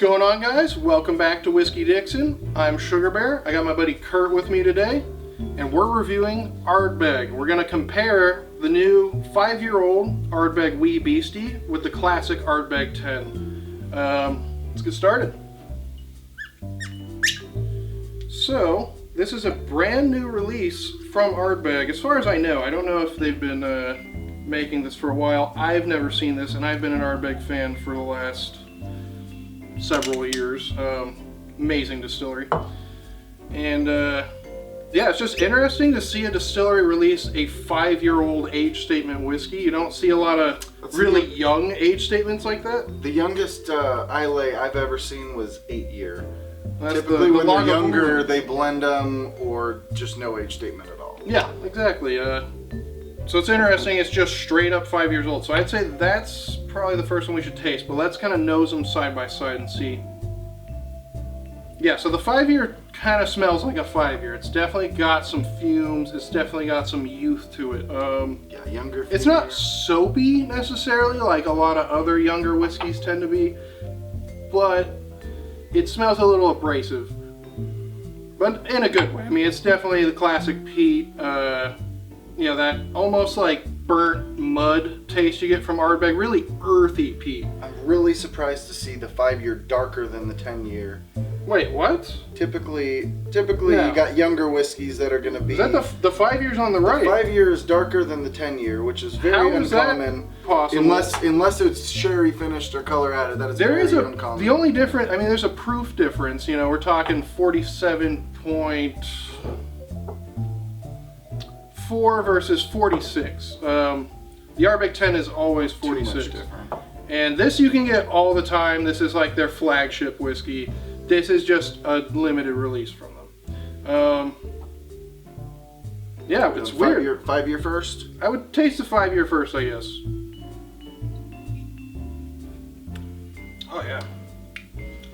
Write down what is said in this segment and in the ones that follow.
going on, guys? Welcome back to Whiskey Dixon. I'm Sugarbear. I got my buddy Curt with me today, and we're reviewing Ardbeg. We're going to compare the new 5-year-old Ardbeg Wee Beastie with the classic Ardbeg 10. Let's get started. So, this is a brand new release from Ardbeg. As far as I know, I don't know if they've been making this for a while. I've never seen this, and I've been an Ardbeg fan for the last several years. Amazing distillery. And yeah, it's just interesting to see a distillery release a 5-year-old age statement whiskey. You don't see a lot of really young age statements like that. The youngest Islay I've ever seen was 8-year. Typically when they're younger, they blend them or just no age statement at all. Yeah, exactly. So it's interesting, it's just straight up 5 years old. So I'd say that's probably the first one we should taste, but let's kind of nose them side by side and see. Yeah, so the 5-year kind of smells like a 5-year. It's definitely got some fumes, it's definitely got some youth to it. Yeah, younger. It's not soapy necessarily like a lot of other younger whiskeys tend to be, but it smells a little abrasive. But in a good way. I mean, it's definitely the classic peat, you know, that almost like burnt mud taste you get from Ardbeg, really earthy peat. I'm really surprised to see the 5-year darker than the 10-year. Wait, what? Typically Yeah. you got younger whiskeys that are going to be... Is that the 5 years on the right? The 5-year is darker than the 10-year, which is very How is uncommon. That possible? Unless it's sherry finished or color added, that is very uncommon. The only difference, I mean, there's a proof difference. You know, we're talking 47.4 versus 46. The Ardbeg 10 is always 46. Too much different. And this you can get all the time. This is like their flagship whiskey. This is just a limited release from them. Yeah, it's weird. 5-year first? I would taste the 5-year first, I guess. Oh yeah.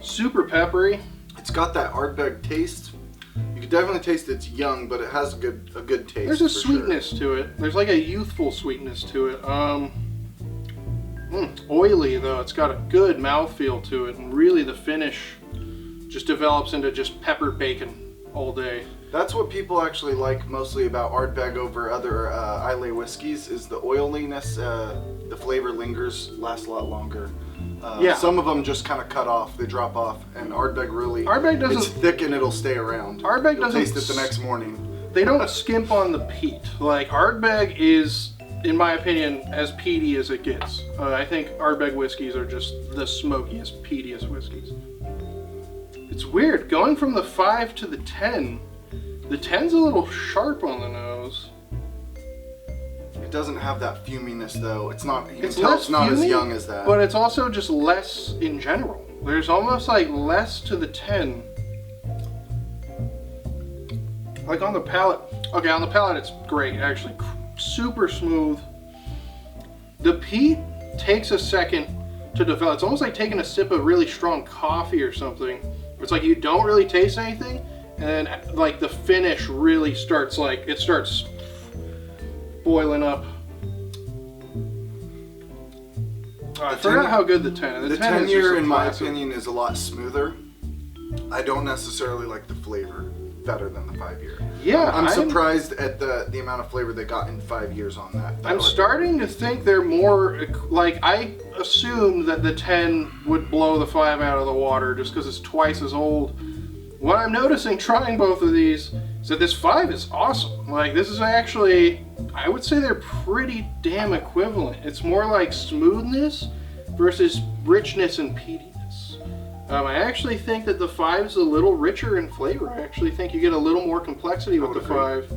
Super peppery. It's got that Ardbeg taste. You can definitely taste it's young, but it has a good taste. There's a sweetness to it. There's like a youthful sweetness to it. Oily though. It's got a good mouthfeel to it, and really the finish just develops into just peppered bacon all day. That's what people actually like mostly about Ardbeg over other Islay whiskeys is the oiliness. The flavor lingers, lasts a lot longer. Yeah. Some of them just kind of cut off, they drop off, and Ardbeg really, it's thick and it'll stay around. Ardbeg doesn't taste it the next morning. They don't skimp on the peat. Like Ardbeg is, in my opinion, as peaty as it gets. I think Ardbeg whiskeys are just the smokiest, peatiest whiskeys. It's weird, going from the 5 to the 10, the 10's a little sharp on the nose. It doesn't have that fuminess though. It's not, you can It's tell less it's not fumy, as young as that. But it's also just less in general. There's almost like less to the 10. Like on the palate, okay, on the palate it's great, actually, super smooth. The peat takes a second to develop. It's almost like taking a sip of really strong coffee or something. It's like you don't really taste anything, and then like the finish really starts, like it starts boiling up. I forgot how good the 10 is. The 10-year, in my opinion, is a lot smoother. I don't necessarily like the flavor better than the 5-year. Yeah, I'm surprised at the amount of flavor they got in 5 years on that. I'm starting to think they're more, like, I assumed that the 10 would blow the 5 out of the water just because it's twice as old. What I'm noticing trying both of these is that this 5 is awesome. Like, this is actually, I would say they're pretty damn equivalent. It's more like smoothness versus richness and peatiness. I actually think that the 5 is a little richer in flavor. I actually think you get a little more complexity with the 5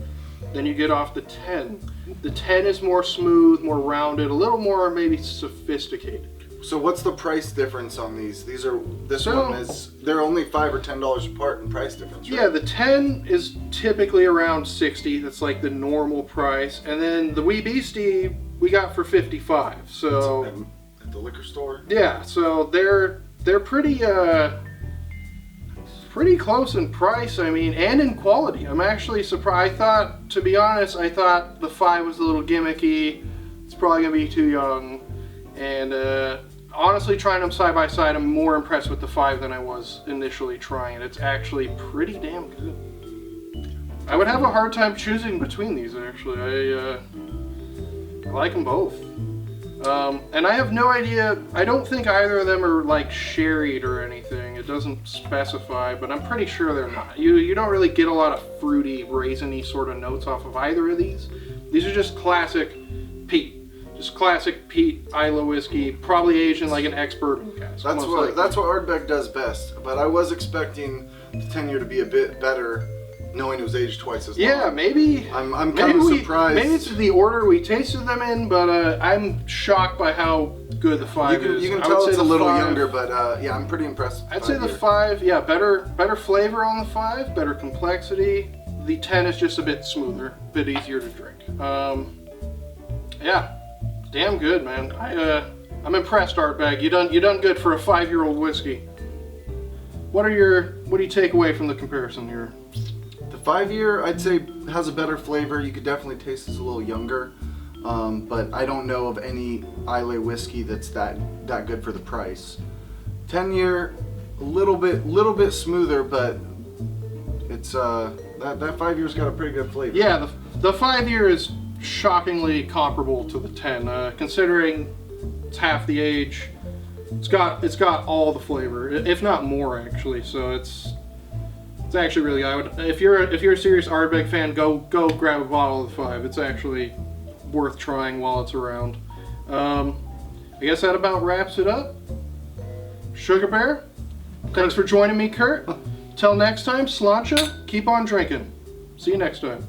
than you get off the 10. The 10 is more smooth, more rounded, a little more maybe sophisticated. So what's the price difference on these? They're only $5 or $10 apart in price difference, right? Yeah, the 10 is typically around 60. That's like the normal price. And then the Wee Beastie we got for 55. So at the liquor store? Yeah, so they're pretty close in price, I mean, and in quality. I'm actually surprised. To be honest, I thought the 5 was a little gimmicky. It's probably gonna be too young. And honestly, trying them side by side, I'm more impressed with the 5 than I was initially trying it. It's actually pretty damn good. I would have a hard time choosing between these, actually. I like them both. And I have no idea, I don't think either of them are like sherried or anything. It doesn't specify, but I'm pretty sure they're not. You don't really get a lot of fruity, raisiny sort of notes off of either of these. These are just classic peat. Just classic peat Islay whiskey, probably aged in like an ex-bourbon cask. That's what Ardbeg does best. But I was expecting the 10-year to be a bit better, knowing it was aged twice as long. Yeah, maybe. I'm kind of surprised. Maybe it's the order we tasted them in, but I'm shocked by how good the 5 is. You can tell it's a little younger, but yeah, I'm pretty impressed. I'd say the 5, yeah, better flavor on the 5, better complexity. The 10 is just a bit smoother, a bit easier to drink. Yeah, damn good, man. I'm impressed, Ardbeg. You done good for a 5-year-old whiskey. What do you take away from the comparison here? The 5-year, I'd say, has a better flavor. You could definitely taste it's a little younger, but I don't know of any Islay whiskey that's that good for the price. 10-year, a little bit smoother, but it's that 5-year's got a pretty good flavor. Yeah, the 5-year is shockingly comparable to the 10, considering it's half the age. It's got all the flavor, if not more actually. So it's actually really. If you're a serious Ardbeg fan, go grab a bottle of the 5. It's actually worth trying while it's around. I guess that about wraps it up. Sugarbear, thanks for joining me, Curt. Till next time, Sláinte, keep on drinking. See you next time.